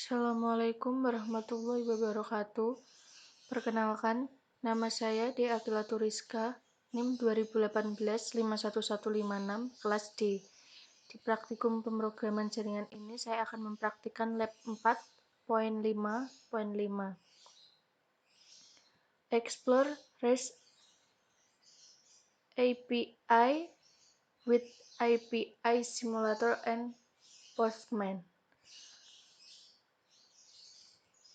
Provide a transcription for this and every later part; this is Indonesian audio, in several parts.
Assalamualaikum warahmatullahi wabarakatuh. Perkenalkan, nama saya Dea Agilatu Rizka, NIM 2018-51156, kelas D. Di praktikum pemrograman jaringan ini, saya akan mempraktikkan lab 4.5.5. Explore REST API with API Simulator and Postman.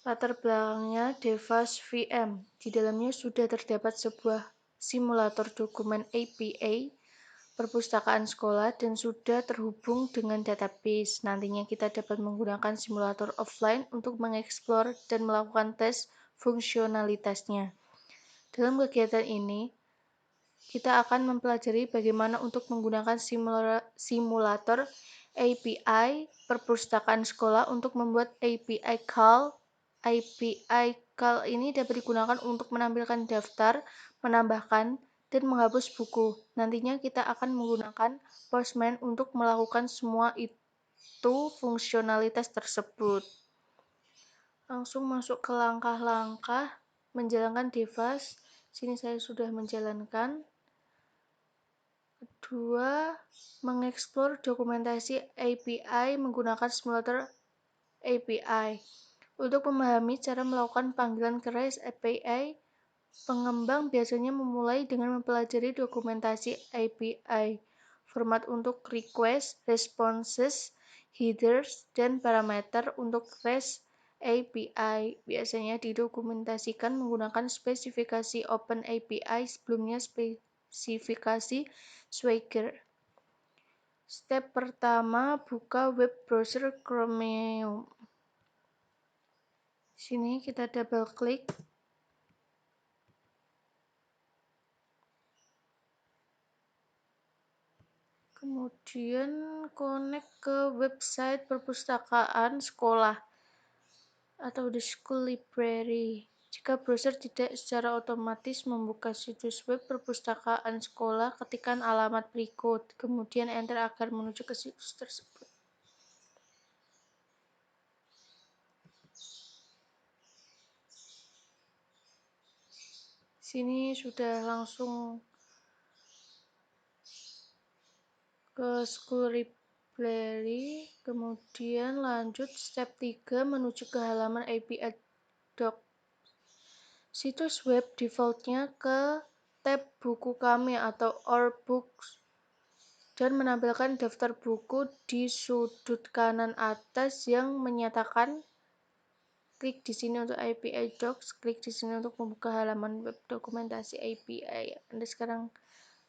Latar belakangnya Device VM. Di dalamnya sudah terdapat sebuah simulator dokumen APA perpustakaan sekolah dan sudah terhubung dengan database. Nantinya kita dapat menggunakan simulator offline untuk mengeksplor dan melakukan tes fungsionalitasnya. Dalam kegiatan ini, kita akan mempelajari bagaimana untuk menggunakan simulator API perpustakaan sekolah untuk membuat API call. API call ini dapat digunakan untuk menampilkan daftar, menambahkan, dan menghapus buku. Nantinya kita akan menggunakan Postman untuk melakukan semua itu fungsionalitas tersebut. Langsung masuk ke langkah-langkah menjalankan device. Sini saya sudah menjalankan. Kedua, mengeksplor dokumentasi API menggunakan simulator API. Untuk memahami cara melakukan panggilan ke REST API, pengembang biasanya memulai dengan mempelajari dokumentasi API, format untuk request, responses, headers, dan parameter untuk REST API. Biasanya didokumentasikan menggunakan spesifikasi OpenAPI, sebelumnya spesifikasi Swagger. Step pertama, buka web browser Chromium. Sini kita double klik. Kemudian connect ke website perpustakaan sekolah atau the school library. Jika browser tidak secara otomatis membuka situs web perpustakaan sekolah, ketikkan alamat berikut, kemudian enter agar menuju ke situs tersebut. Sini sudah langsung ke school library, kemudian lanjut step 3 menuju ke halaman API doc. Situs web defaultnya ke tab buku kami atau Our Books dan menampilkan daftar buku di sudut kanan atas yang menyatakan klik di sini untuk API Docs, klik di sini untuk membuka halaman web dokumentasi API. Anda sekarang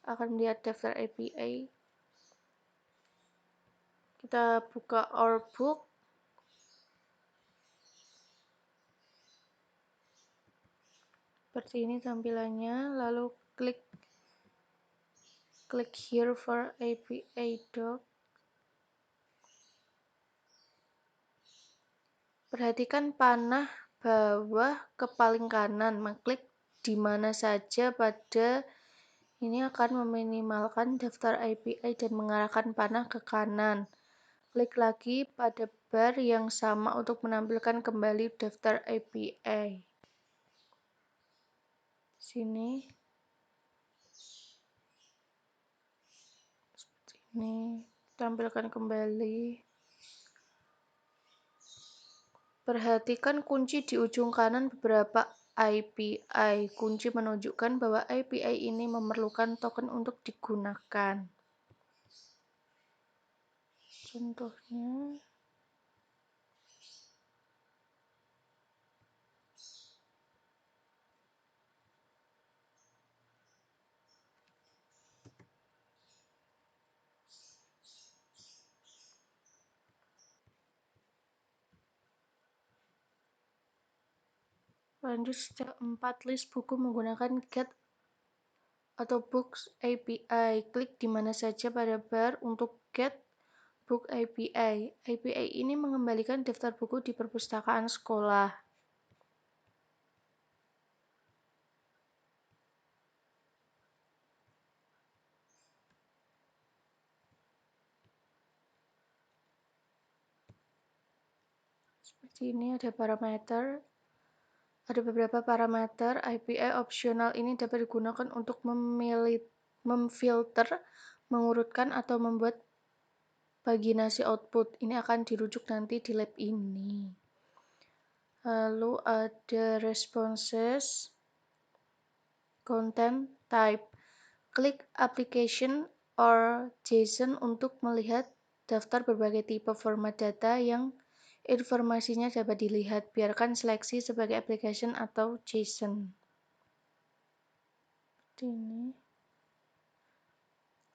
akan melihat daftar API. Kita buka Our Book. Seperti ini tampilannya, lalu klik here for API Doc. Perhatikan panah bawah ke paling kanan, mengklik di mana saja pada ini akan meminimalkan daftar API dan mengarahkan panah ke kanan. Klik lagi pada bar yang sama untuk menampilkan kembali daftar API. Sini. Seperti ini. Tampilkan kembali. Perhatikan kunci di ujung kanan beberapa API. Kunci menunjukkan bahwa API ini memerlukan token untuk digunakan. Contohnya, lanjut step 4, list buku menggunakan get atau books API. Klik di mana saja pada bar untuk get book API. API ini mengembalikan daftar buku di perpustakaan sekolah. Seperti ini ada parameter. Ada beberapa parameter IPA opsional ini dapat digunakan untuk memfilter, mengurutkan, atau membuat paginasi output. Ini akan dirujuk nanti di lab ini. Lalu ada responses, content type. Klik application or JSON untuk melihat daftar berbagai tipe format data yang informasinya dapat dilihat. Biarkan seleksi sebagai application atau JSON. Ini.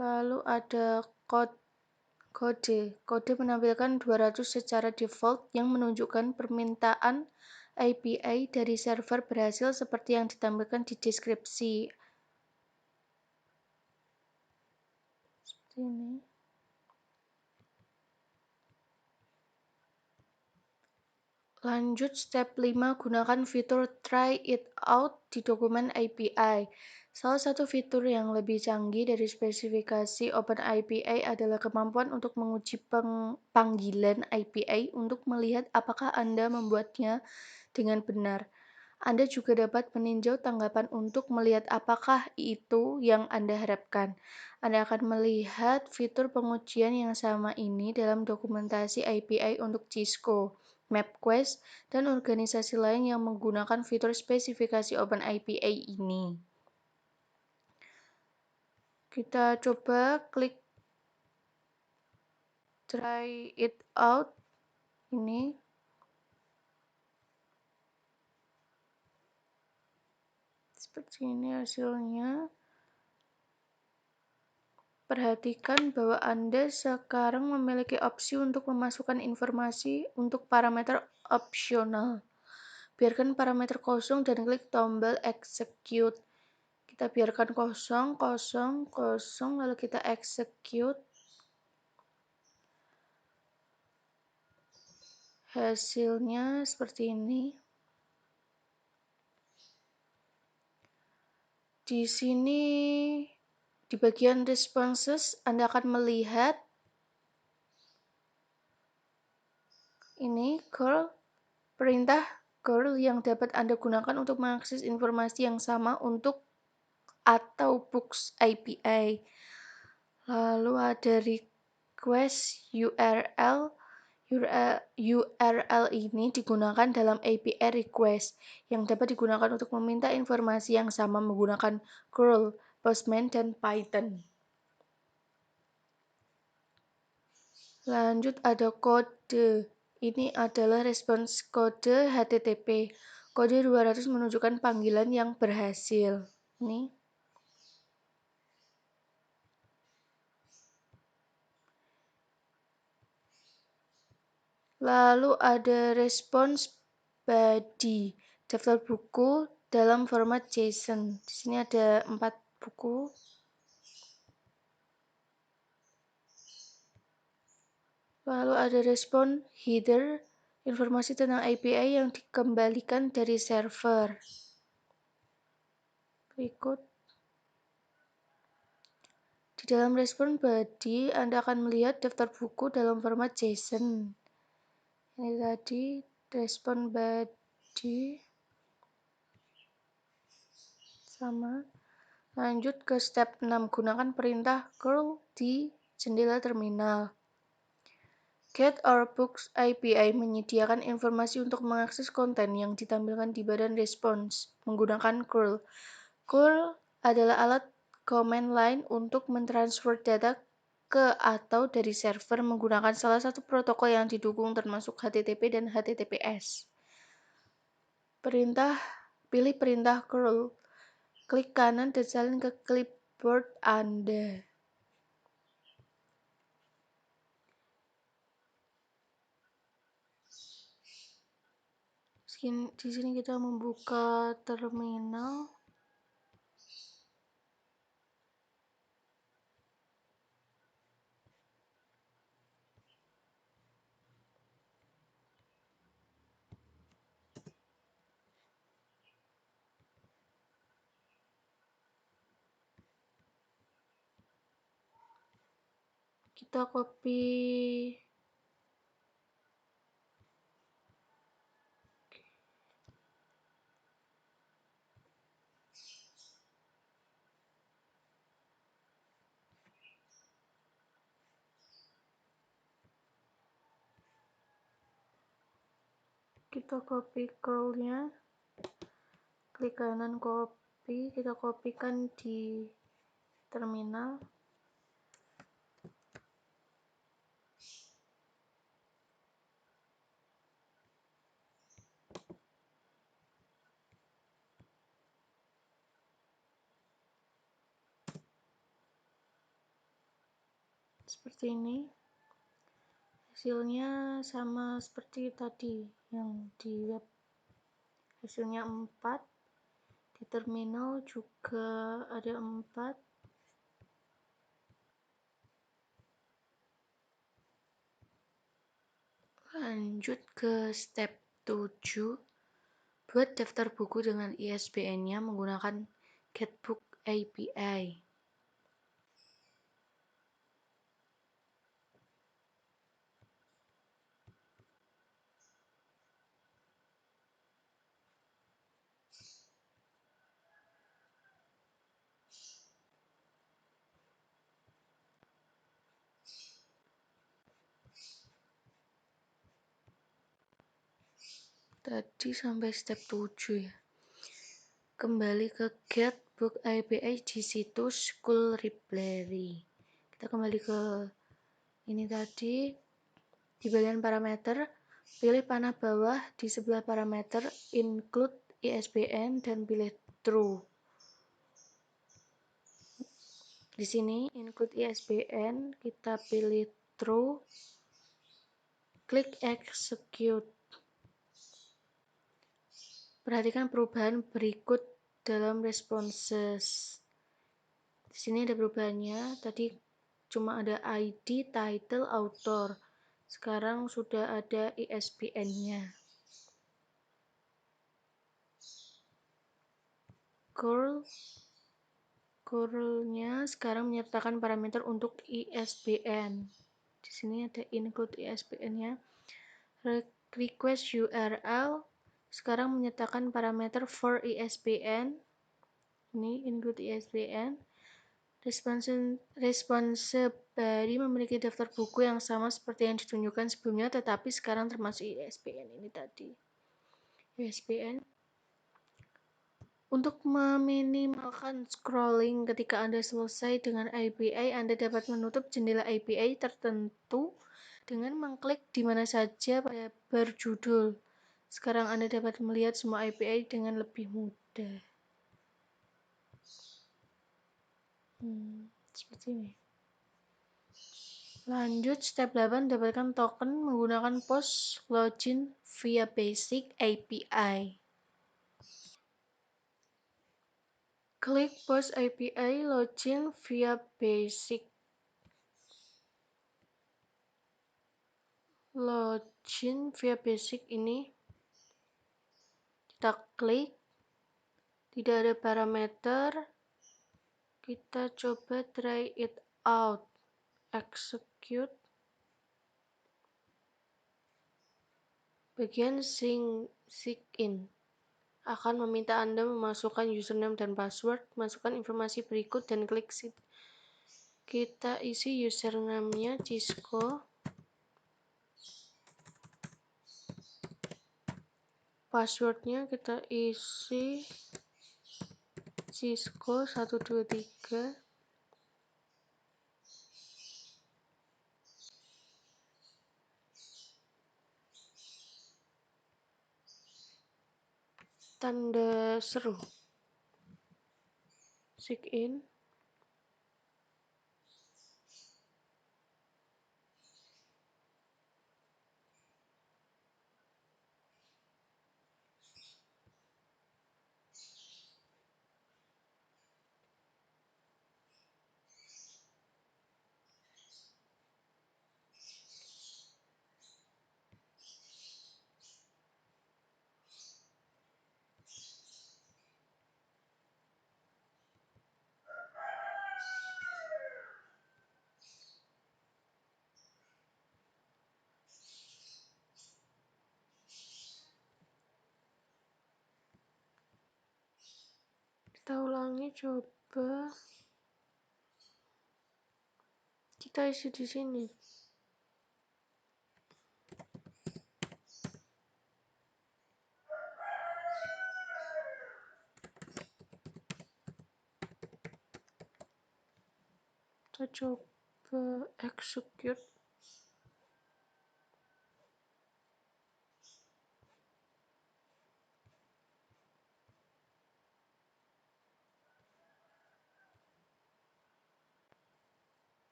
Lalu ada kode. Kode menampilkan 200 secara default yang menunjukkan permintaan API dari server berhasil seperti yang ditampilkan di deskripsi. Seperti ini. Lanjut step 5, gunakan fitur try it out di dokumen API. Salah satu fitur yang lebih canggih dari spesifikasi OpenAPI adalah kemampuan untuk menguji panggilan API untuk melihat apakah Anda membuatnya dengan benar. Anda juga dapat meninjau tanggapan untuk melihat apakah itu yang Anda harapkan. Anda akan melihat fitur pengujian yang sama ini dalam dokumentasi API untuk Cisco, MapQuest, dan organisasi lain yang menggunakan fitur spesifikasi OpenAPI ini. Kita coba klik try it out ini. Seperti ini hasilnya. Perhatikan bahwa Anda sekarang memiliki opsi untuk memasukkan informasi untuk parameter opsional. Biarkan parameter kosong dan klik tombol execute. Kita biarkan kosong, kosong, kosong, lalu kita execute. Hasilnya seperti ini. Di sini, di bagian responses, Anda akan melihat ini curl, perintah curl yang dapat Anda gunakan untuk mengakses informasi yang sama untuk atau books API. Lalu ada request URL. URL ini digunakan dalam API request yang dapat digunakan untuk meminta informasi yang sama menggunakan curl, Postman, dan Python. Lanjut ada kode. Ini adalah respons kode HTTP. Kode 200 menunjukkan panggilan yang berhasil. Ini. Lalu ada response body, daftar buku dalam format JSON. Di sini ada 4 buku. Lalu ada respon header, informasi tentang API yang dikembalikan dari server. Berikut. Di dalam respon body, Anda akan melihat daftar buku dalam format JSON. Ini tadi respon body. Sama. Lanjut ke step 6, gunakan perintah curl di jendela terminal. Get or Books API menyediakan informasi untuk mengakses konten yang ditampilkan di badan respons menggunakan curl. Curl adalah alat command line untuk mentransfer data ke atau dari server menggunakan salah satu protokol yang didukung termasuk HTTP dan HTTPS. Pilih perintah curl. Klik kanan dan salin ke clipboard Anda. Di sini kita membuka terminal. Kita copy Kita copy curlnya, klik kanan copy, kita kopikan di terminal. Seperti ini. Hasilnya sama seperti tadi yang di web. Hasilnya 4. Di terminal juga ada 4. Lanjut ke step 7. Buat daftar buku dengan ISBN-nya menggunakan Getbook API. Tadi sampai step 7 ya. Kembali ke Getbook API di situs School Library. Kita kembali ke ini tadi. Di bagian parameter, pilih panah bawah di sebelah parameter include ISBN dan pilih true. Di sini include ISBN, kita pilih true. Klik execute. Perhatikan perubahan berikut dalam responses. Di sini ada perubahannya. Tadi cuma ada ID, title, author. Sekarang sudah ada ISBN-nya. Curl-nya sekarang menyertakan parameter untuk ISBN. Di sini ada include ISBN-nya. Request URL sekarang menyertakan parameter for ISBN. Ini include ISBN. Response body memiliki daftar buku yang sama seperti yang ditunjukkan sebelumnya, tetapi sekarang termasuk ISBN ini tadi. ISBN. Untuk meminimalkan scrolling ketika Anda selesai dengan API, Anda dapat menutup jendela API tertentu dengan mengklik di mana saja pada berjudul. Sekarang Anda dapat melihat semua API dengan lebih mudah. Seperti ini. Lanjut, step 8, dapatkan token menggunakan POS login via Basic API. Klik POS API login via Basic. Login via Basic ini kita klik, tidak ada parameter, kita coba try it out. Execute. Bagian sign in akan meminta Anda memasukkan username dan password, masukkan informasi berikut dan klik sit. Kita isi username-nya Cisco, password-nya kita isi Cisco 123. Tanda seru. Sign in. Kita ulangi, coba kita isi di sini. Kita coba execute.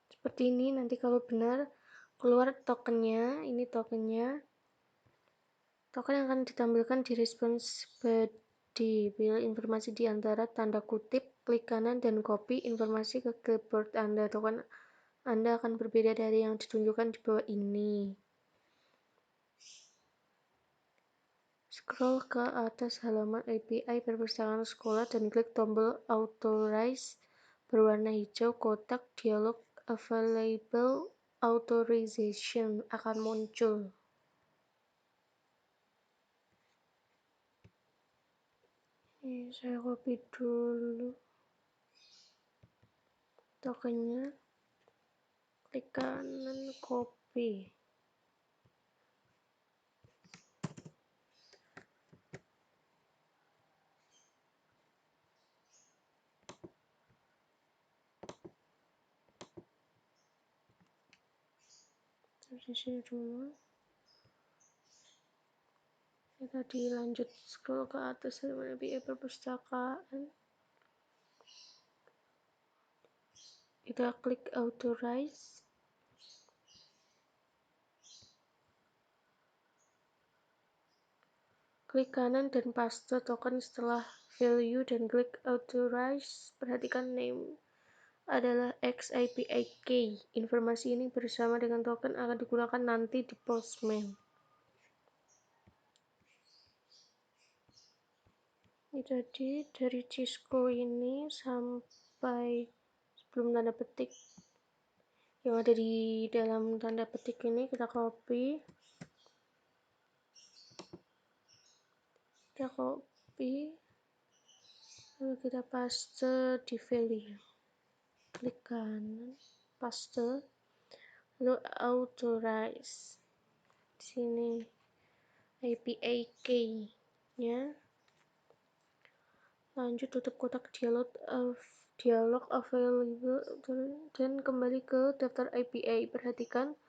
Seperti ini. Nanti kalau benar keluar tokennya, ini tokennya. Token yang akan ditampilkan di response body. Pilih informasi di antara tanda kutip, klik kanan dan copy informasi ke clipboard Anda. Token Anda akan berbeda dari yang ditunjukkan di bawah ini. Scroll ke atas halaman API perpustakaan sekolah dan klik tombol Authorize berwarna hijau. Kotak dialog Available Authorization akan muncul. Ini saya copy dulu tokennya, klik kanan copy. Terus di sini dulu. Ini tadi lanjut scroll ke atas halaman API perpustakaan. Kita klik authorize. Klik kanan dan paste token setelah value dan klik authorize. Perhatikan name adalah XAPI key. Informasi ini bersama dengan token akan digunakan nanti di Postman. Ini tadi dari Cisco ini sampai sebelum tanda petik. Yang ada di dalam tanda petik ini kita copy. Lalu kita paste di value. Klik kanan, paste, lalu authorize. Di sini API key-nya. Lanjut tutup kotak dialog available dan kembali ke daftar API. Perhatikan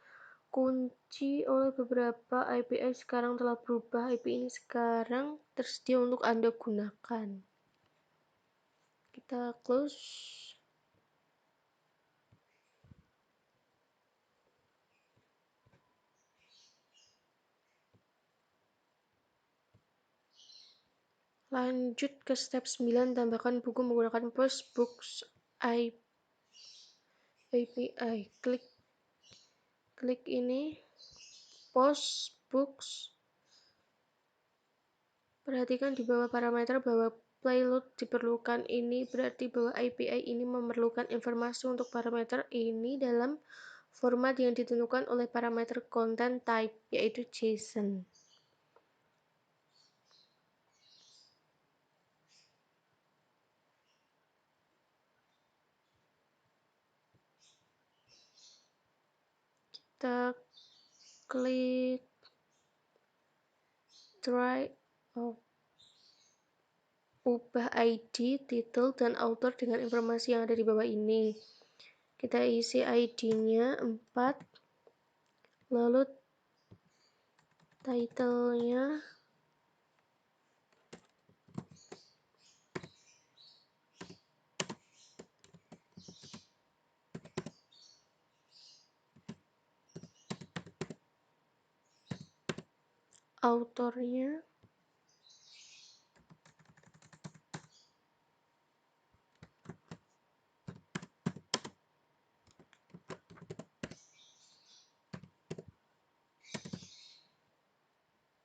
kunci oleh beberapa API sekarang telah berubah. API ini sekarang tersedia untuk Anda gunakan. Kita close. Lanjut ke step 9, tambahkan buku menggunakan Postbooks API. Klik ini, Postbooks. Perhatikan di bawah parameter bahwa payload diperlukan. Ini berarti bahwa API ini memerlukan informasi untuk parameter ini dalam format yang ditentukan oleh parameter content type, yaitu JSON. Kita klik ubah ID, title, dan author dengan informasi yang ada di bawah ini. Kita isi ID-nya 4, lalu title-nya autornya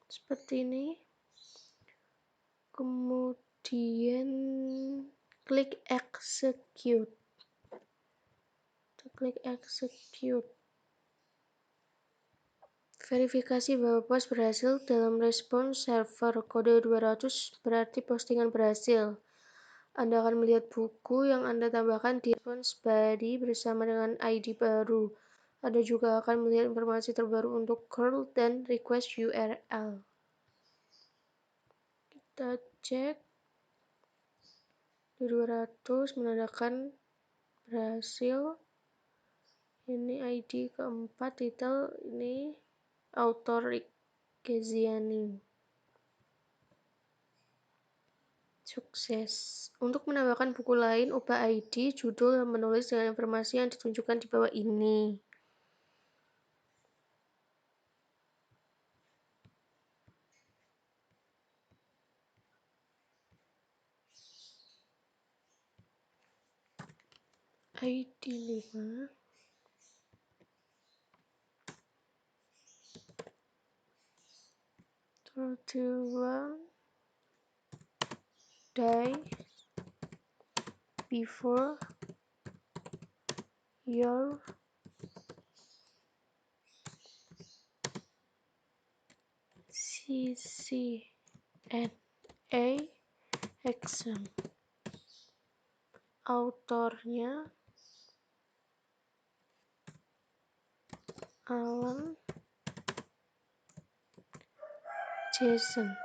seperti ini. Kemudian klik execute. Verifikasi bahwa post berhasil dalam respons server. Kode 200 berarti postingan berhasil. Anda akan melihat buku yang Anda tambahkan di response body bersama dengan ID baru. Anda juga akan melihat informasi terbaru untuk curl dan request URL. Kita cek. Di 200 menandakan berhasil. Ini ID keempat, titel ini author Geziani. Sukses. Untuk menambahkan buku lain, ubah ID, judul, dan menulis dengan informasi yang ditunjukkan di bawah ini. ID 5. One die before your CCNA exam. Autornya Alan Johnson.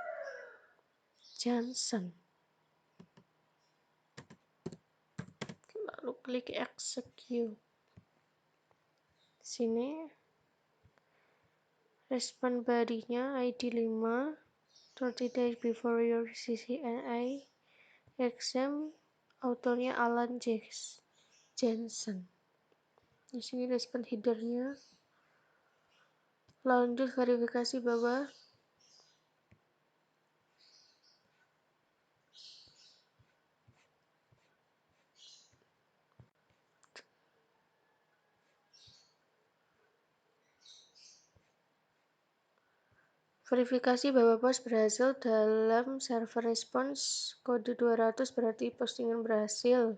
Lalu klik execute. Sini respon body-nya ID 5, 30 days before your CCNA exam, autornya Alan Jensen. Di sini respon header-nya. Lanjut verifikasi bawah. Verifikasi bahwa post berhasil dalam server response kode 200 berarti postingan berhasil.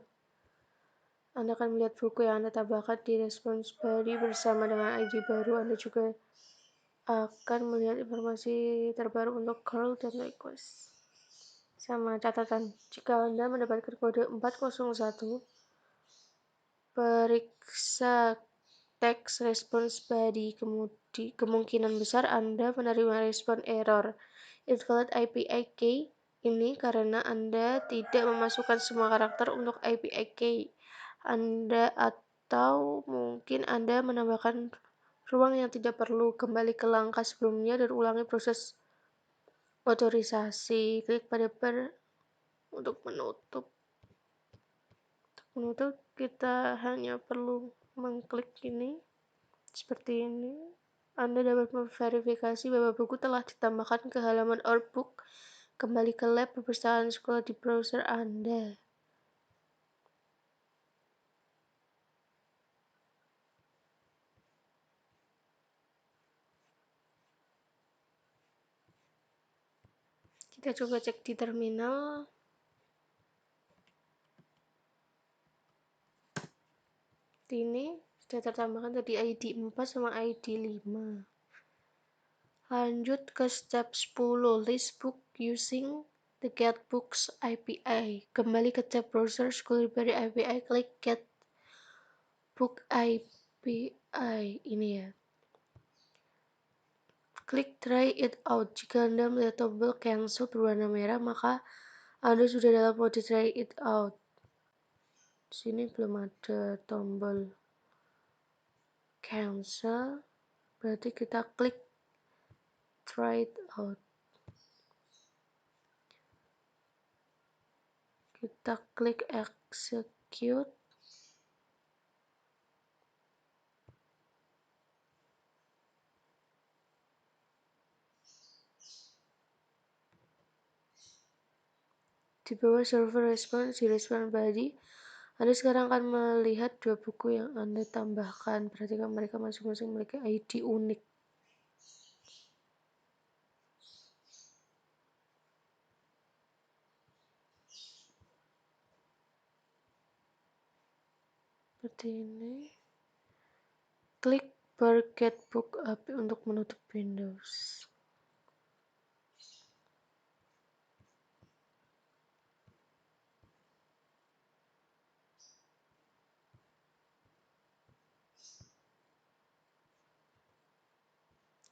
Anda akan melihat buku yang Anda tambahkan di response body bersama dengan ID baru. Anda juga akan melihat informasi terbaru untuk curl dan request. Sama catatan, jika Anda mendapatkan kode 401, periksa teks response body. Kemungkinan besar Anda menerima respon error invalid API key ini karena Anda tidak memasukkan semua karakter untuk API key Anda, atau mungkin Anda menambahkan ruang yang tidak perlu. Kembali ke langkah sebelumnya dan ulangi proses otorisasi. Klik pada untuk menutup. Kita hanya perlu mengklik ini seperti ini. Anda dapat memverifikasi bahwa buku telah ditambahkan ke halaman Outbook. Kembali ke lab perpustakaan sekolah di browser Anda. Kita coba cek di terminal. Ini sudah tertambahkan tadi ID 4 sama ID 5. Lanjut ke step 10, list book using the get books API. Kembali ke tab browser, scroll library API, klik get book API ini ya. Klik try it out. Jika Anda melihat tombol cancel berwarna merah, maka Anda sudah dalam mode try it out. Di sini belum ada tombol cancel, berarti kita klik try it out. Kita klik execute. Di bawah server response di response body, Anda sekarang akan melihat dua buku yang Anda tambahkan. Perhatikan mereka masing-masing memiliki ID unik. Seperti ini. Klik bar get book API untuk menutup Windows.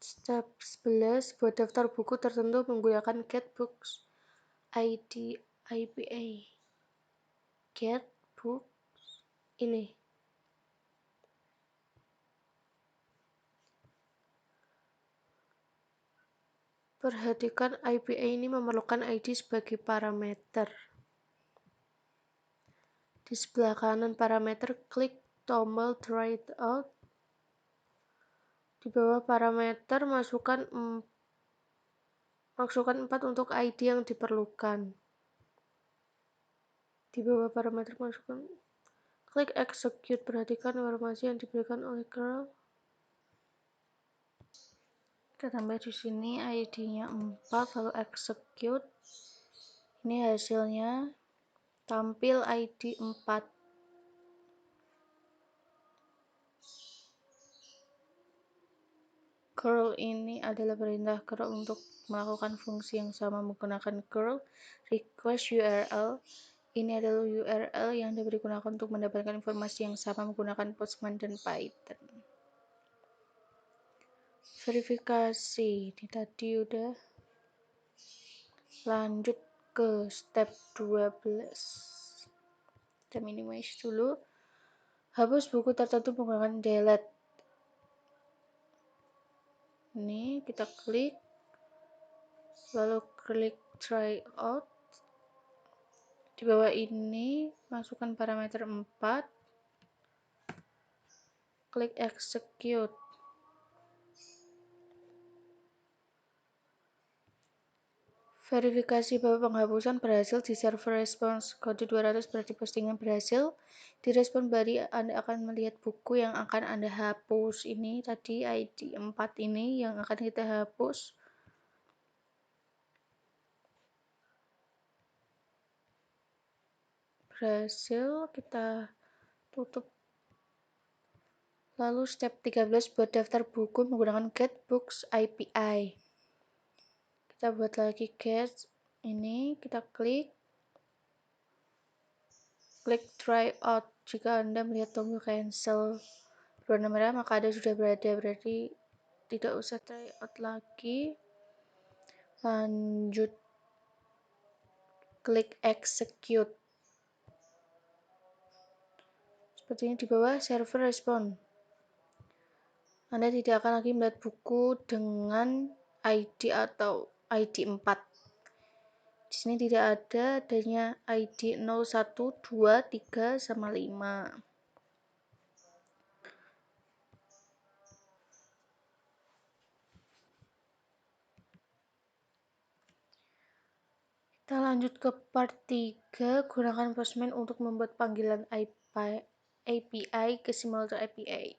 Step 11, buat daftar buku tertentu menggunakan get books ID API. get book ini. Perhatikan IPA ini memerlukan ID sebagai parameter. Di sebelah kanan parameter, klik tombol try it out. Di bawah parameter, masukkan 4 untuk ID yang diperlukan. Di bawah parameter, masukkan klik execute. Perhatikan informasi yang diberikan oleh curl. Kita tambah di sini ID-nya 4, lalu execute. Ini hasilnya tampil ID 4. Curl ini adalah perintah curl untuk melakukan fungsi yang sama menggunakan curl request URL. Ini adalah URL yang dapat digunakan untuk mendapatkan informasi yang sama menggunakan Postman dan Python. Verifikasi ini tadi udah. Lanjut ke step 12. Kita minimize dulu. Hapus buku tertentu menggunakan delete. Ini kita klik, lalu klik try out. Di bawah ini masukkan parameter 4, klik execute. Verifikasi bahwa penghapusan berhasil di server response. Kode 200 berarti postingan berhasil. Di respon body Anda akan melihat buku yang akan Anda hapus. Ini tadi ID 4 ini yang akan kita hapus. Berhasil, kita tutup. Lalu step 13 buat daftar buku menggunakan get books API. Kita buat lagi get. Ini kita klik try out. Jika Anda melihat tombol cancel berwarna merah, maka Anda sudah berada, berarti tidak usah try out lagi. Lanjut klik execute. Seperti ini di bawah server respon. Anda tidak akan lagi melihat buku dengan ID atau ID 4. Di sini tidak ada adanya ID 0, 1, 2, 3, sama 5. Kita lanjut ke part 3. Gunakan Postman untuk membuat panggilan API ke simulator API.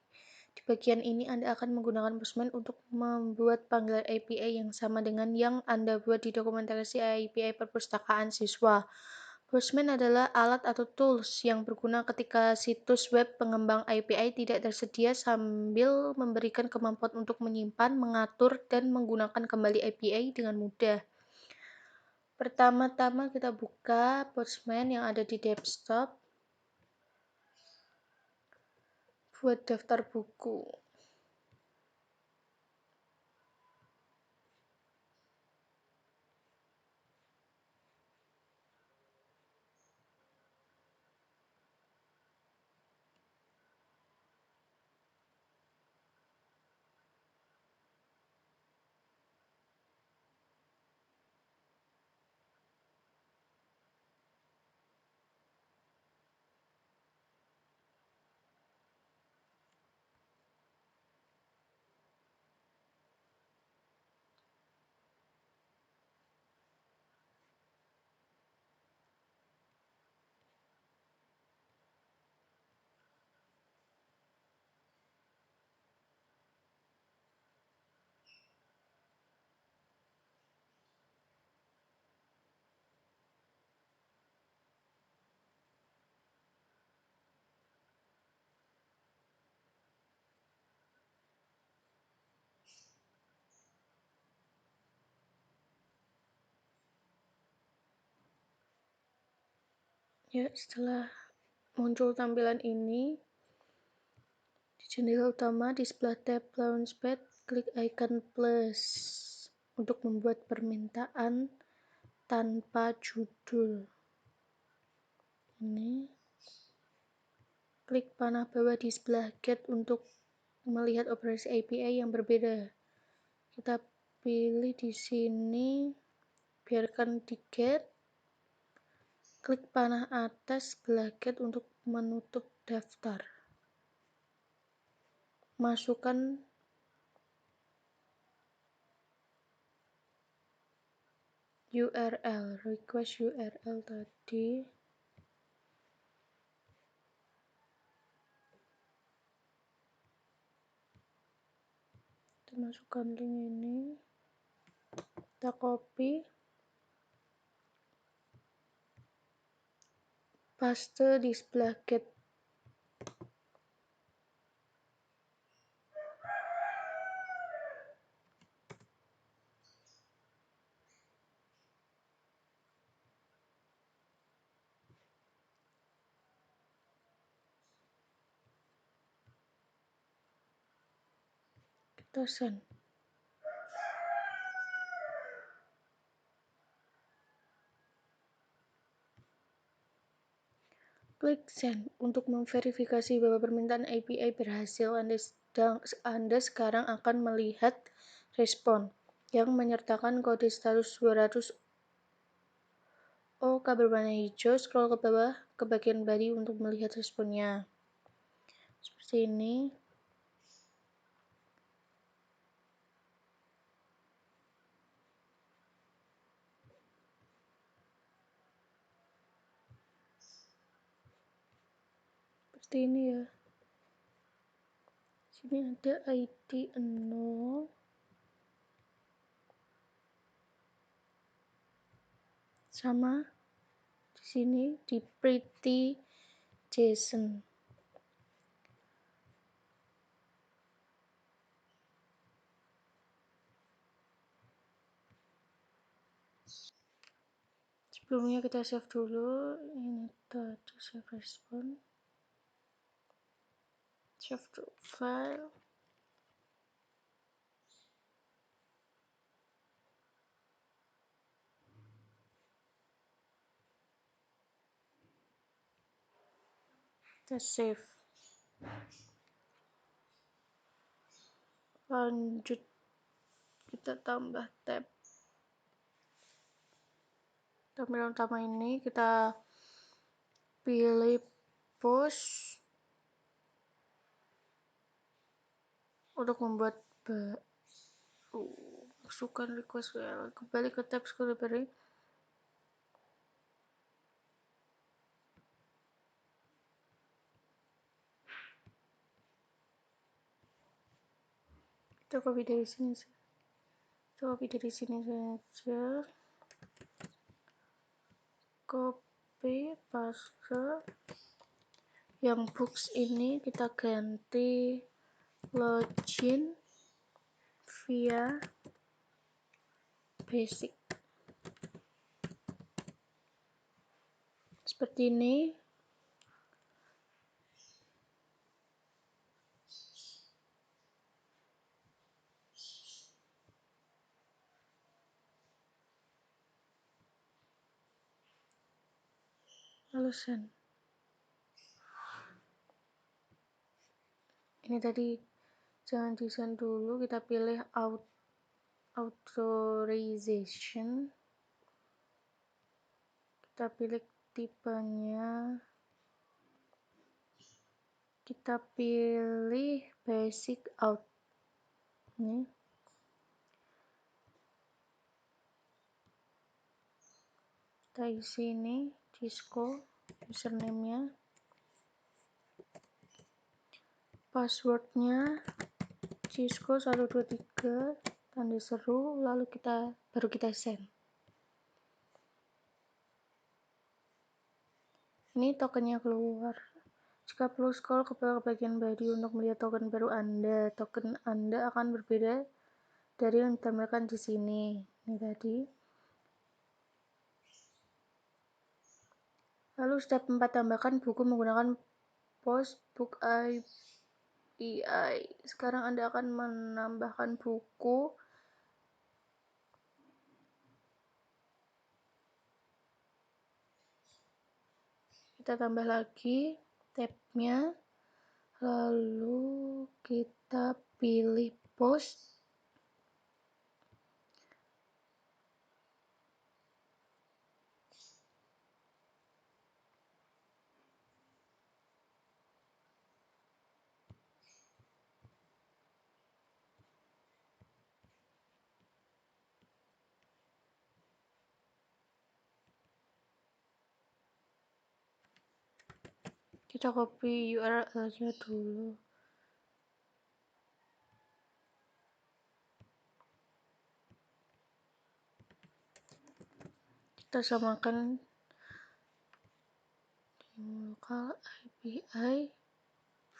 Di bagian ini Anda akan menggunakan Postman untuk membuat panggilan API yang sama dengan yang Anda buat di dokumentasi API perpustakaan siswa. Postman adalah alat atau tools yang berguna ketika situs web pengembang API tidak tersedia sambil memberikan kemampuan untuk menyimpan, mengatur, dan menggunakan kembali API dengan mudah. Pertama-tama kita buka Postman yang ada di desktop. Buat daftar buku. Ya, setelah muncul tampilan ini, di jendela utama di sebelah tab Launchpad, klik icon plus untuk membuat permintaan tanpa judul. Ini. Klik panah bawah di sebelah Get untuk melihat operasi API yang berbeda. Kita pilih di sini, biarkan di Get. Klik panah atas sebelah Get untuk menutup daftar. Masukkan URL, request URL tadi. Kita masukkan link ini. Kita copy. Paste di sebelah Get. Kita send. Klik send untuk memverifikasi bahwa permintaan API berhasil. Anda sekarang akan melihat respon yang menyertakan kode status 200 OK berwarna hijau. Scroll ke bawah ke bagian body untuk melihat responnya. Seperti ini. Seperti ini ya. Sini ada ID 0. Sama di sini di Pretty Jason. Sebelumnya kita save dulu. Ini tadi save respon. Save to file. Kita save. Lanjut, kita tambah tab. Tampilan utama ini kita pilih post untuk membuat masukkan request URL. Kembali ke tab School Library. Kita copy dari sini saja. Copy paste. Yang books ini kita ganti login via basic. Seperti ini. Lalu send. Ini tadi jangan di send dulu, kita pilih authorization. Kita pilih tipenya. Kita pilih basic out. Ini. Kita isi ini Cisco username-nya. Passwordnya Cisco 123 tanda seru, lalu baru kita send. Ini tokennya keluar. Jika perlu, scroll ke bawah ke bagian body untuk melihat token baru Anda. Token Anda akan berbeda dari yang ditampilkan di sini. Ini tadi. Lalu step 4, tambahkan buku menggunakan post book API. Sekarang Anda akan menambahkan buku. kita tambah lagi tabnya, lalu kita pilih post. Kita copy URL-nya dulu. Kita samakan di local API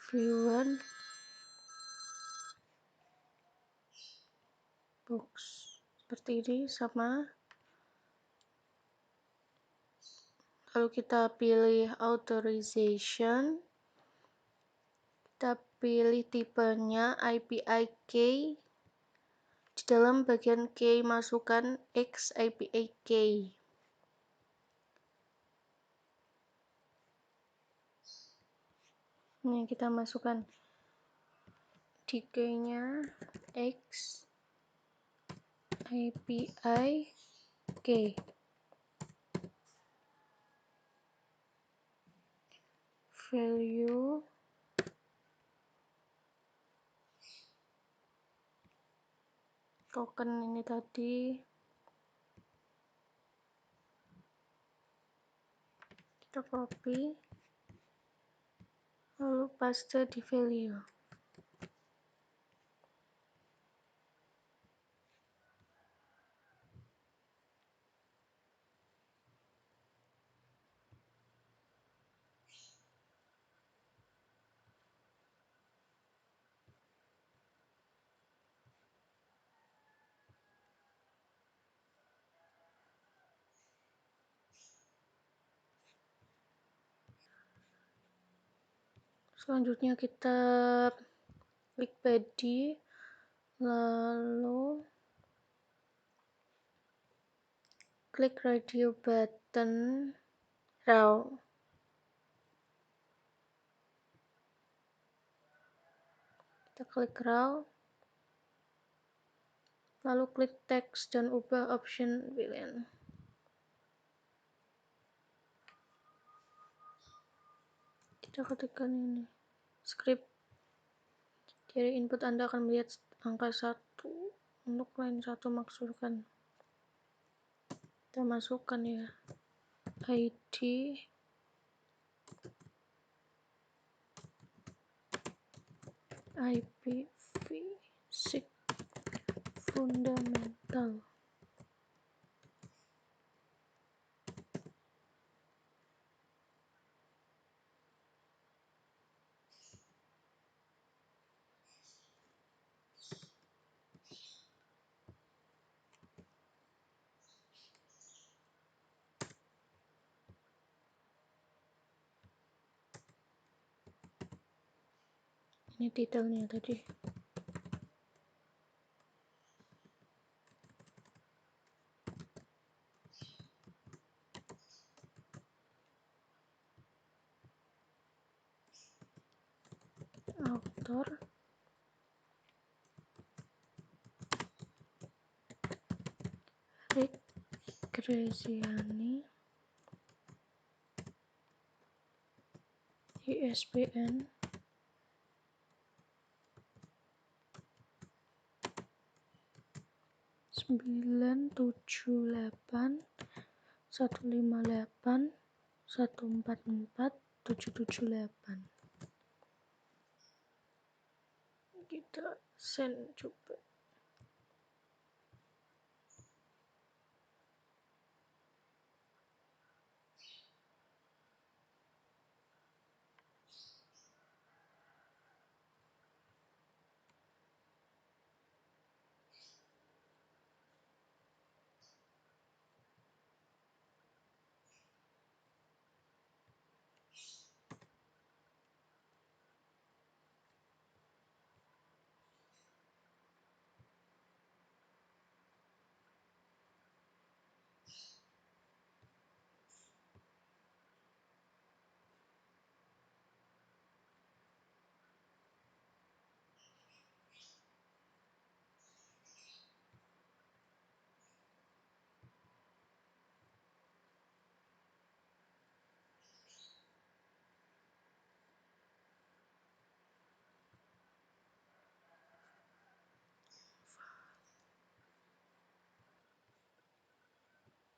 v1 box seperti ini sama. Lalu kita pilih authorization, kita pilih tipenya API key. Di dalam bagian key masukkan X API key. Ini kita masukkan di key-nya X API key. Value token ini tadi kita copy lalu paste di value. Selanjutnya kita klik body, lalu klik radio button raw. Kita klik raw, lalu klik text dan ubah option boolean. Kita ketikkan ini script. Dari input Anda akan melihat angka 1 untuk line 1 maksudkan. Kita masukkan ya ID, IPv6 fundamental. Ini detailnya tadi. Author Rick Graziani, ISBN 978 158 144 778. Kita send coba.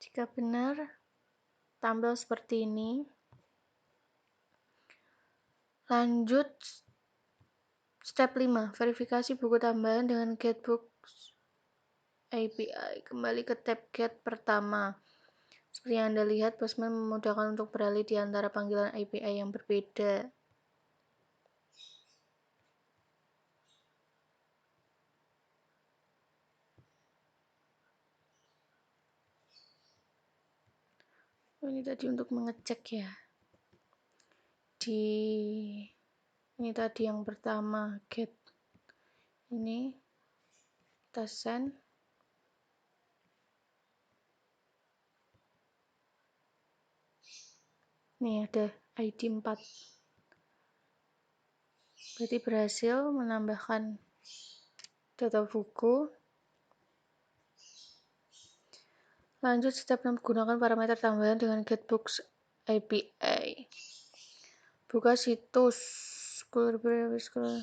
Jika benar, tampil seperti ini. Lanjut step 5, verifikasi buku tambahan dengan Getbooks API. Kembali ke tab Get pertama. Seperti yang Anda lihat, Postman memudahkan untuk beralih di antara panggilan API yang berbeda. Ini tadi untuk mengecek ya. Ini tadi yang pertama, get. Ini kita send. Nih ada ID 4. Berarti berhasil menambahkan data buku. Lanjut step 6, gunakan parameter tambahan dengan Getbooks API. Buka situs School Library School.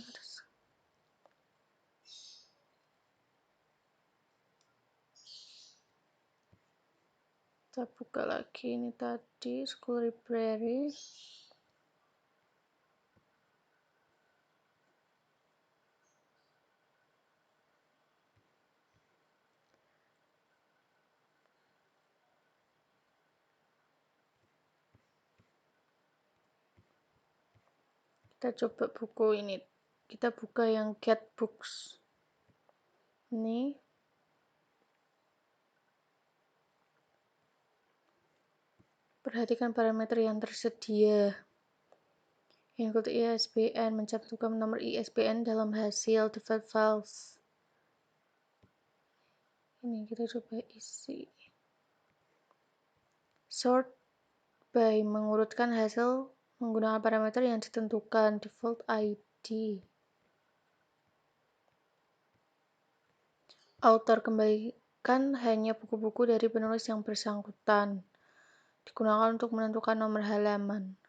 Kita buka lagi ini tadi School Library. Kita coba buku ini. Kita buka yang Getbooks. Ini. Perhatikan parameter yang tersedia. Include ISBN, mencantumkan nomor ISBN dalam hasil default files. Ini kita coba isi. Sort by, mengurutkan hasil menggunakan parameter yang ditentukan, default ID. Author, kembalikan hanya buku-buku dari penulis yang bersangkutan. Digunakan untuk menentukan nomor halaman.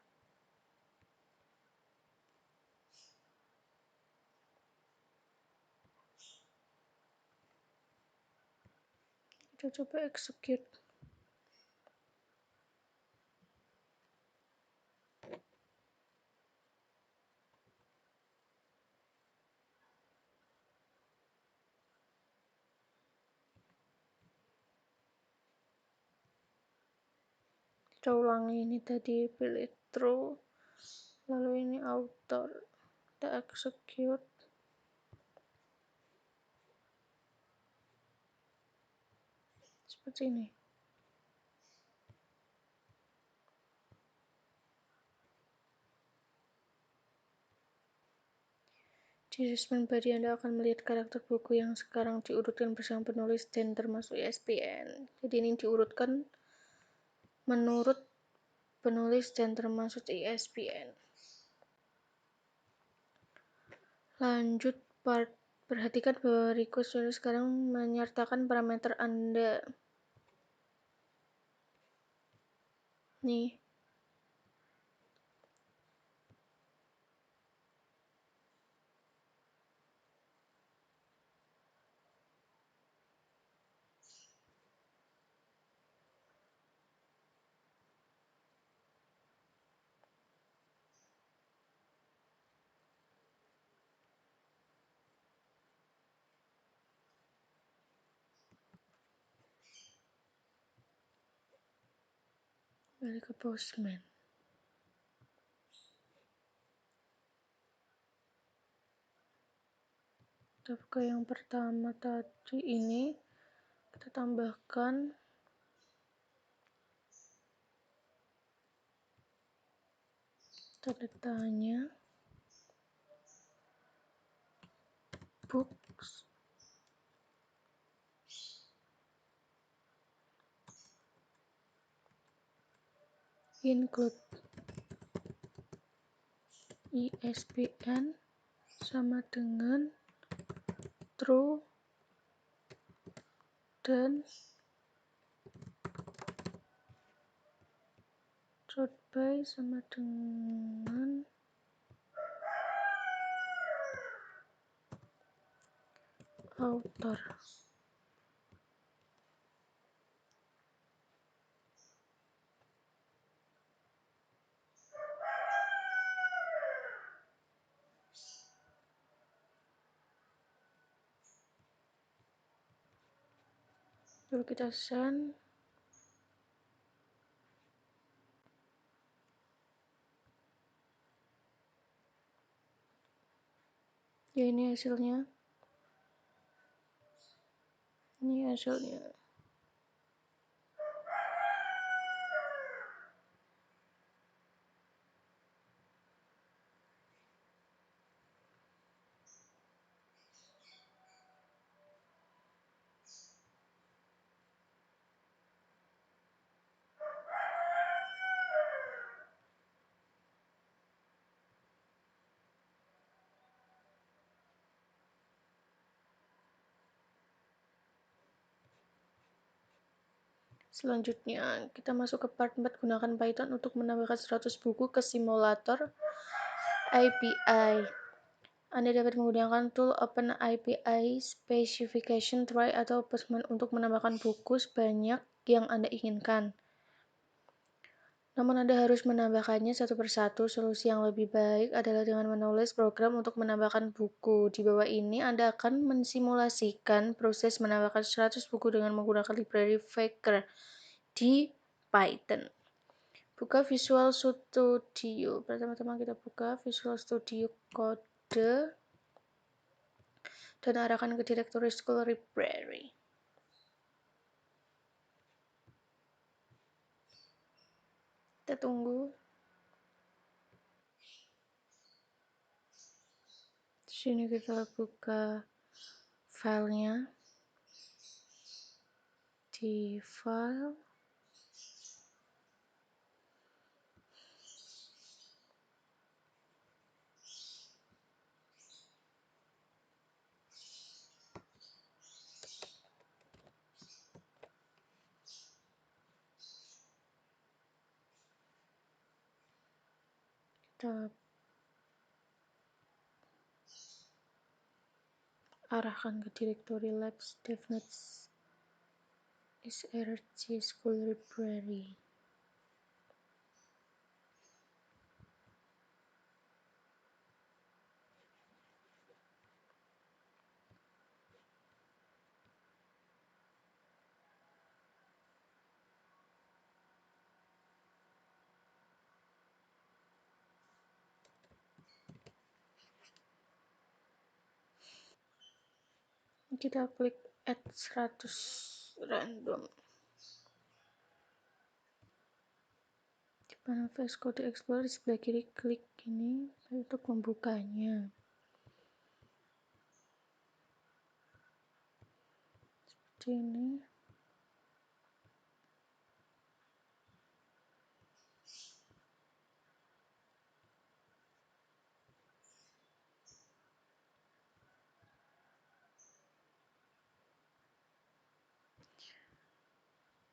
Kita coba execute. Kita ulangi ini tadi, pilih true, lalu ini author. Kita execute. Seperti ini. Di response body Anda akan melihat karakter buku yang sekarang diurutkan bersama penulis dan termasuk ISBN. Jadi ini diurutkan menurut penulis dan termasuk ISBN. Lanjut part. Perhatikan bahwa request tulis sekarang menyertakan parameter Anda. Nih. Balik ke Postman. Kita buka yang pertama tadi ini. Kita tambahkan tanda tanya. Books. Include ISBN sama dengan true dan sort by sama dengan author. Lalu kita send. Ya, ini hasilnya. Selanjutnya, kita masuk ke part 4, gunakan Python untuk menambahkan 100 buku ke simulator API. Anda dapat menggunakan tool OpenAPI Specification Try atau Postman untuk menambahkan buku sebanyak yang Anda inginkan. Namun Anda harus menambahkannya satu persatu. Solusi yang lebih baik adalah dengan menulis program untuk menambahkan buku. Di bawah ini Anda akan mensimulasikan proses menambahkan 100 buku dengan menggunakan library Faker di Python. Buka Visual Studio. Pertama-tama kita buka Visual Studio Code dan arahkan ke direktori School Library. Kita tunggu. Di sini kita buka filenya. Di file. Kita arahkan ke direktori labs devnet src school library. Kita klik add 100 random. Di panel VS Code Explorer di sebelah kiri, klik ini untuk membukanya. Seperti ini.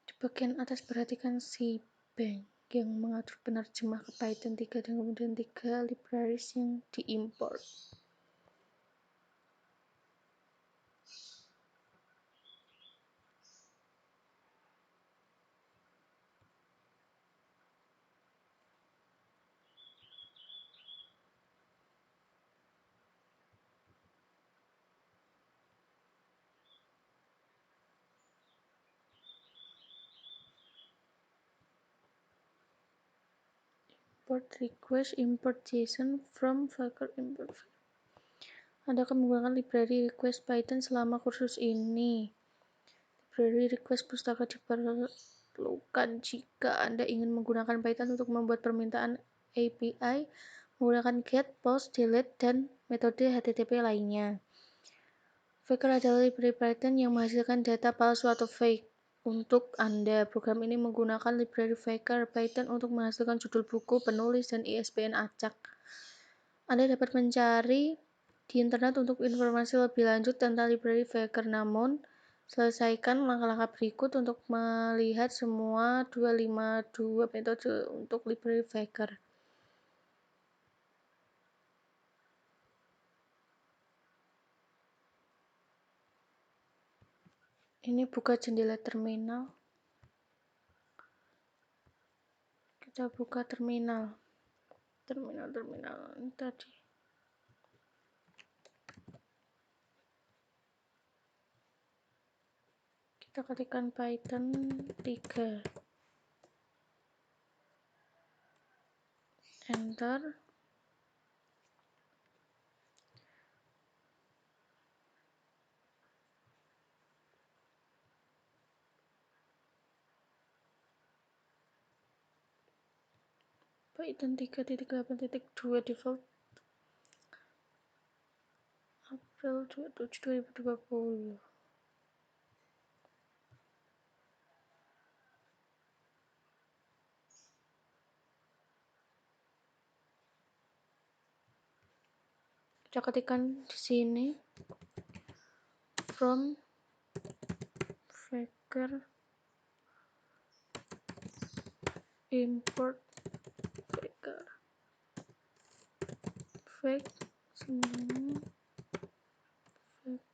Di bagian atas perhatikan CBank yang mengatur penerjemah ke Python 3 dan kemudian 3 libraries yang diimport. Import request import JSON from Faker import. Anda akan menggunakan library request Python selama kursus ini. Library request pustaka diperlukan jika Anda ingin menggunakan Python untuk membuat permintaan API menggunakan get, post, delete, dan metode HTTP lainnya. Faker adalah library Python yang menghasilkan data palsu atau fake. Untuk Anda, program ini menggunakan library Faker Python untuk menghasilkan judul buku, penulis, dan ISBN acak. Anda dapat mencari di internet untuk informasi lebih lanjut tentang library Faker, namun selesaikan langkah-langkah berikut untuk melihat semua 252 metode untuk library Faker. Ini buka jendela terminal. Kita buka terminal ini tadi. Kita ketikkan Python 3, enter. Python 3.8.2 default April 27, 2020. Kita ketikkan di sini from Faker import Faker fake semua fake.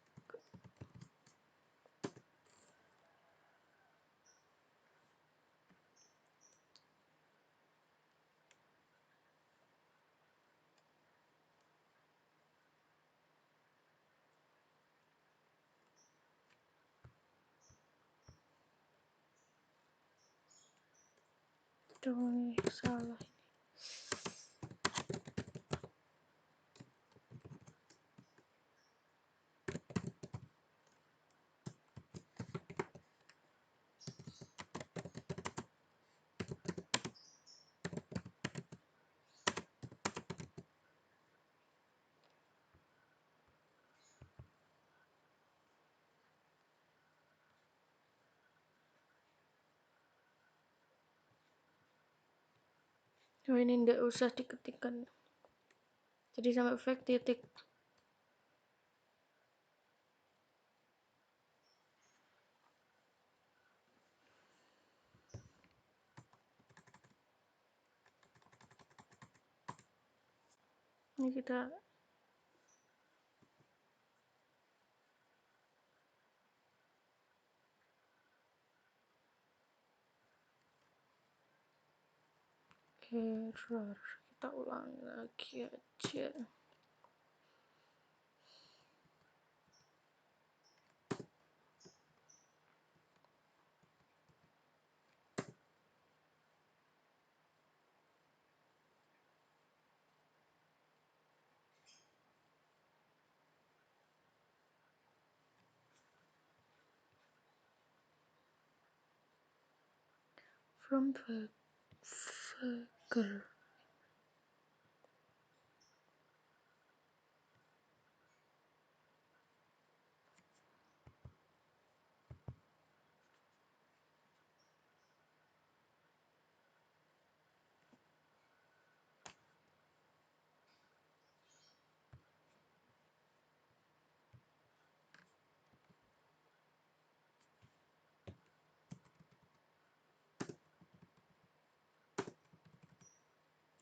Ini salah. Oh, ini ndak usah diketikkan, jadi sampai fake titik. Ini kita error, kita ulangi lagi aja. From Faker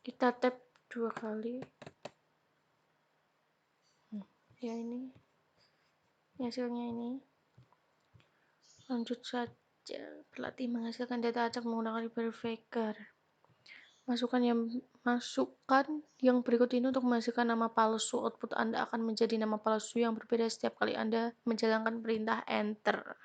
kita tap 2 kali. Ya ini hasilnya ini. Lanjut saja. Berlatih menghasilkan data acak menggunakan library Faker. Masukkan yang berikut ini untuk menghasilkan nama palsu. Output Anda akan menjadi nama palsu yang berbeda setiap kali Anda menjalankan perintah enter.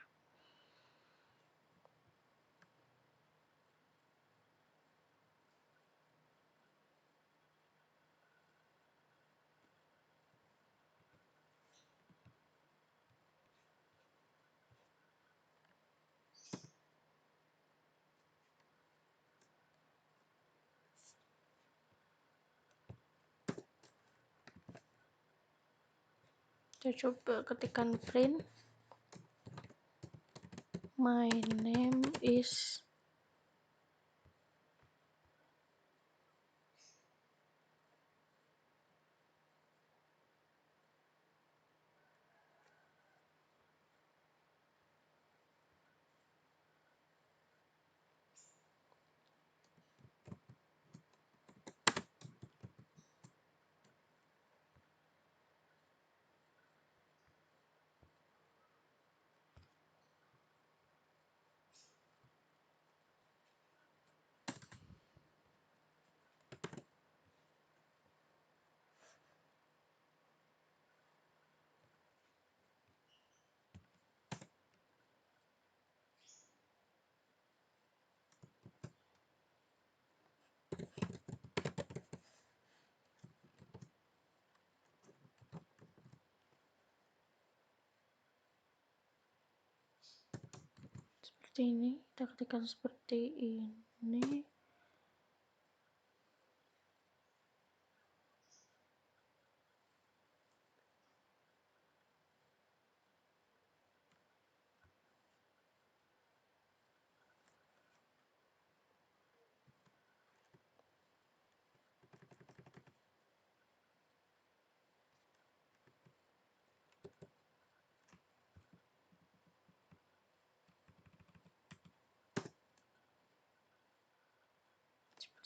Kita coba ketikkan print my name is seperti ini, kita ketikkan seperti ini.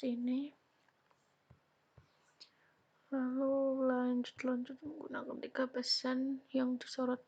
Seperti ini. Lalu lanjut menggunakan 3 pesan yang disorot.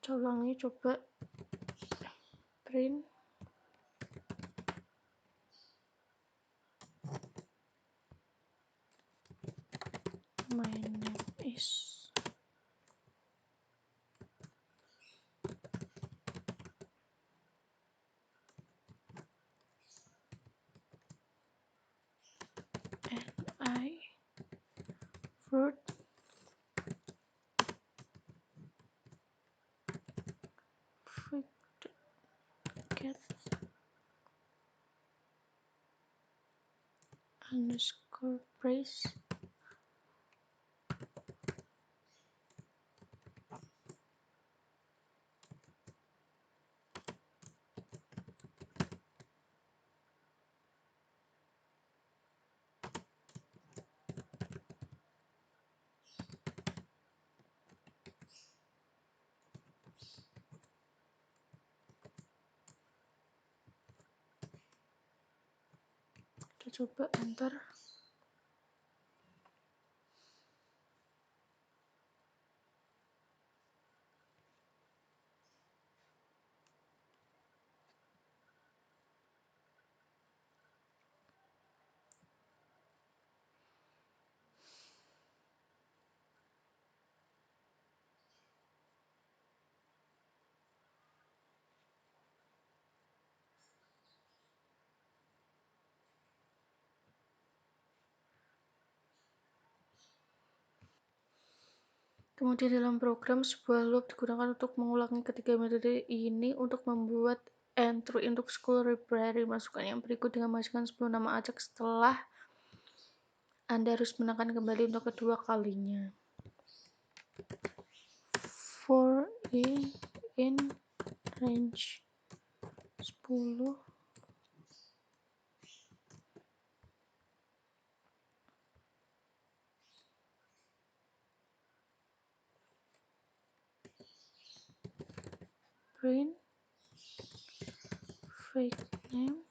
Kita ulangi, coba print. My name is and I wrote get underscore praise. Kita coba enter. Kemudian dalam program, sebuah loop digunakan untuk mengulangi ketiga metode ini untuk membuat entry untuk school library. Masukkan yang berikut dengan memasukkan 10 nama acak setelah Anda harus menekan kembali untuk kedua kalinya. For in range 10 print fake name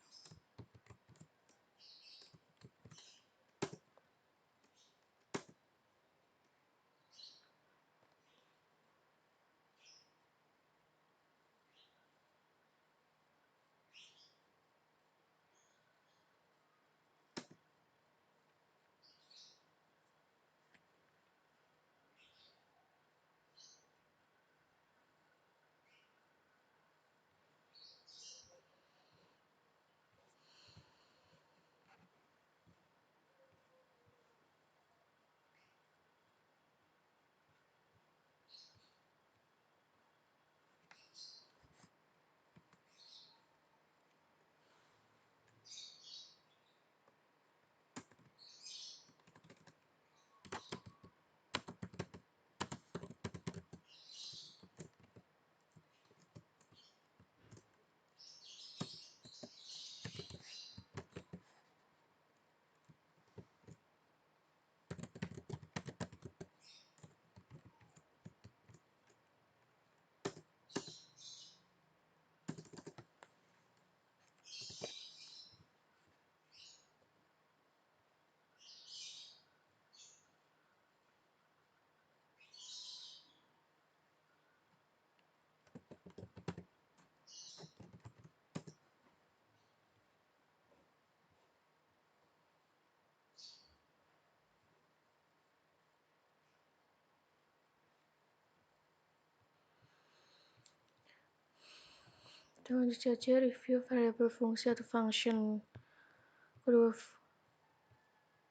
dengan saja review variabel fungsi atau function.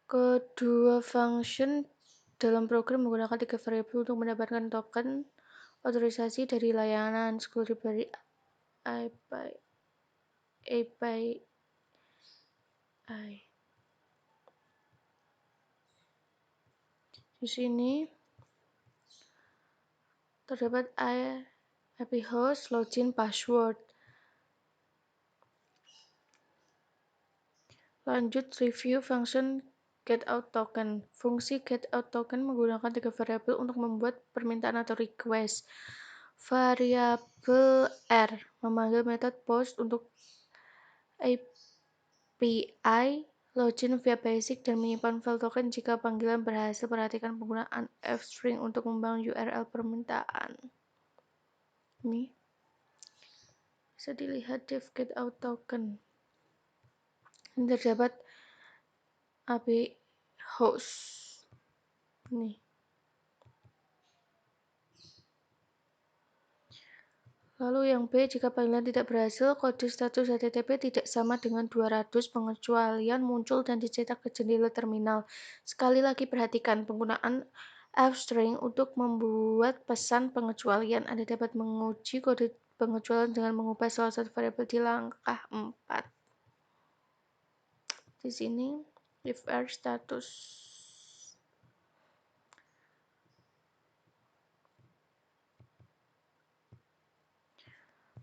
Kedua function dalam program menggunakan 3 variabel untuk mendapatkan token otorisasi dari layanan School Library API. Di sini terdapat IP host, login, password. Lanjut review function getOutToken. Fungsi getOutToken menggunakan 3 variabel untuk membuat permintaan atau request. Variabel R memanggil metode post untuk API login via basic dan menyimpan file token jika panggilan berhasil. Perhatikan penggunaan fstring untuk membangun URL permintaan. Ini bisa dilihat dev getOutToken. Ini terdapat IP host. Nih. Lalu yang B, jika panggilan tidak berhasil, kode status HTTP tidak sama dengan 200 pengecualian muncul dan dicetak ke jendela terminal. Sekali lagi perhatikan penggunaan fstring untuk membuat pesan pengecualian. Anda dapat menguji kode pengecualian dengan mengubah salah satu variabel di langkah 4. Di sini if r status.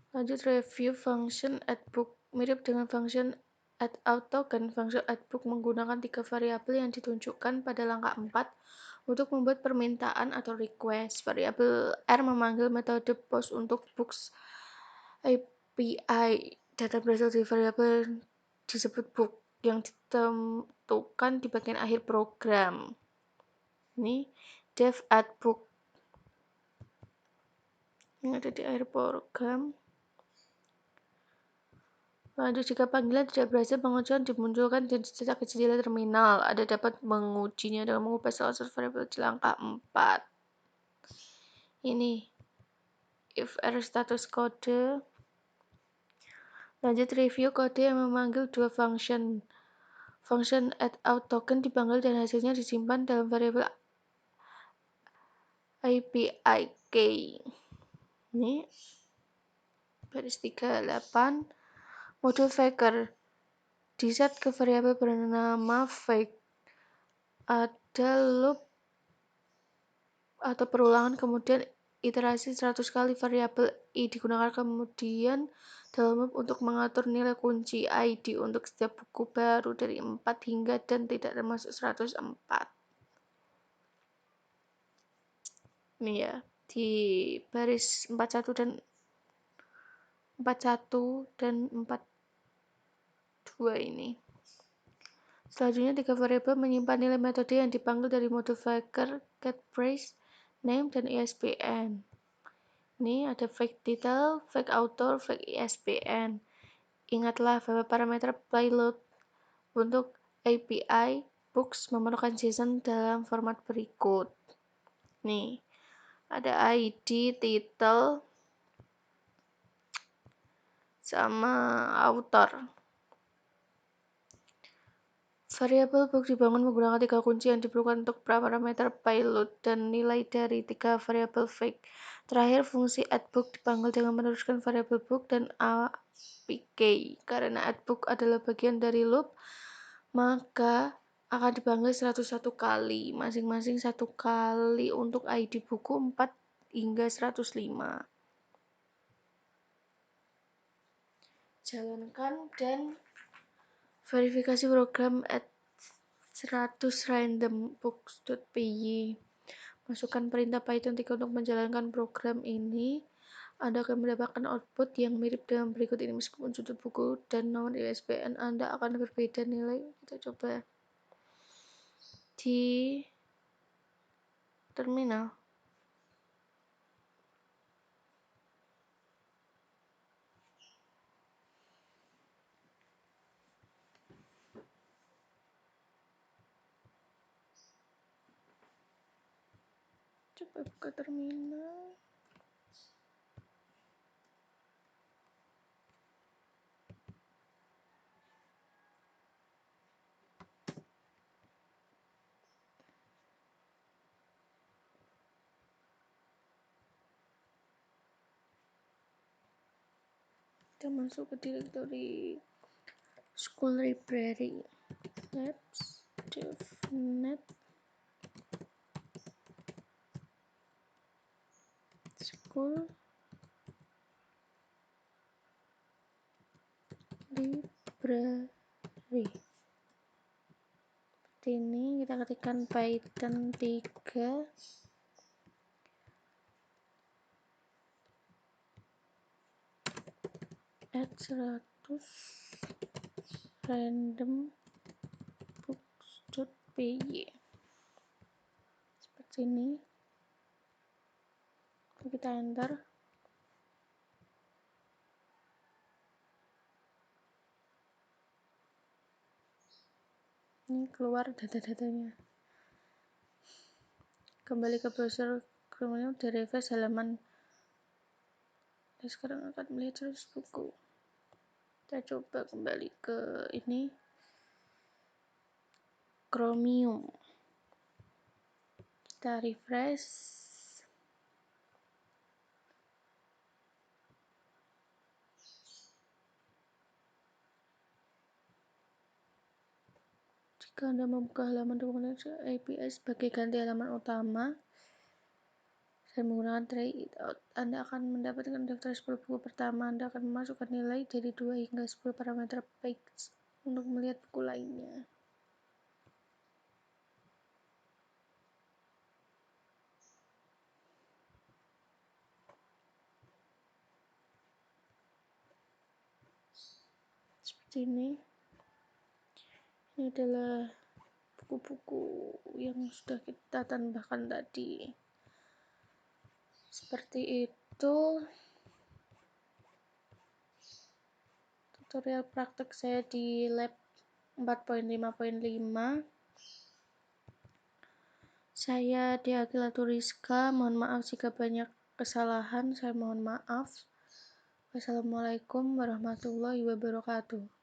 Lanjut review function addBook. Mirip dengan function addOutToken, function addBook menggunakan 3 variabel yang ditunjukkan pada langkah 4 untuk membuat permintaan atau request. Variabel R memanggil metode post untuk books API. Data berasal dari variabel disebut book yang ditentukan di bagian akhir program. Ini dev addBook yang ada di akhir program. Lanjut, jika panggilan tidak berhasil, pengecualian dimunculkan dan dicetak ke jendela terminal. Anda dapat mengujinya dengan mengubah salah satu variabel di langkah 4. Ini if r status kode. Lanjut review kode yang memanggil 2 function. Function addOutToken dipanggil dan hasilnya disimpan dalam variabel API key. Ini baris 38 modul faker diset ke variabel bernama fake. Ada loop atau perulangan, kemudian iterasi 100 kali variabel i digunakan kemudian dalam loop untuk mengatur nilai kunci ID untuk setiap buku baru dari 4 hingga dan tidak termasuk 104. Ini ya, di baris 41 dan 42 ini. Selanjutnya, 3 variabel menyimpan nilai metode yang dipanggil dari modul faker, get price, name, dan ISBN. Ini ada fake title, fake author, fake ISBN. Ingatlah bahwa parameter payload untuk API books memerlukan JSON dalam format berikut. Nih, ada ID, title, sama author. Variabel book dibangun menggunakan 3 kunci yang diperlukan untuk parameter payload dan nilai dari 3 variabel fake. Terakhir, fungsi addBook dipanggil dengan meneruskan variabel book dan APK. Karena addBook adalah bagian dari loop, maka akan dipanggil 101 kali, masing-masing 1 kali untuk ID buku 4 hingga 105. Jalankan dan verifikasi program at 100 randombooks.py. Masukkan perintah Python 3 untuk menjalankan program ini. Anda akan mendapatkan output yang mirip dengan berikut ini meskipun sudut buku dan nomor ISBN Anda akan berbeda nilai. Kita coba di terminal. Coba buka terminal. Kita masuk ke directory school library labs devnet school library. Seperti ini, kita ketikkan Python 3 at 100 randombooks.py. Seperti ini. Kita enter. Ini keluar data-datanya. Kembali ke browser Chrome, di refresh halaman. Kita sekarang akan melihat 100 buku. Kita coba kembali ke ini Chromium. Kita refresh. Jika Anda membuka halaman dokumen API sebagai ganti halaman utama dan menggunakan try it out, Anda akan mendapatkan daftar 10 buku pertama. Anda akan memasukkan nilai dari 2 hingga 10 parameter page untuk melihat buku lainnya. Seperti ini. Ini adalah buku-buku yang sudah kita tambahkan tadi. Seperti itu tutorial praktek saya di lab 4.5.5. Saya Diah Rizka, mohon maaf jika banyak kesalahan, saya mohon maaf. Wassalamualaikum warahmatullahi wabarakatuh.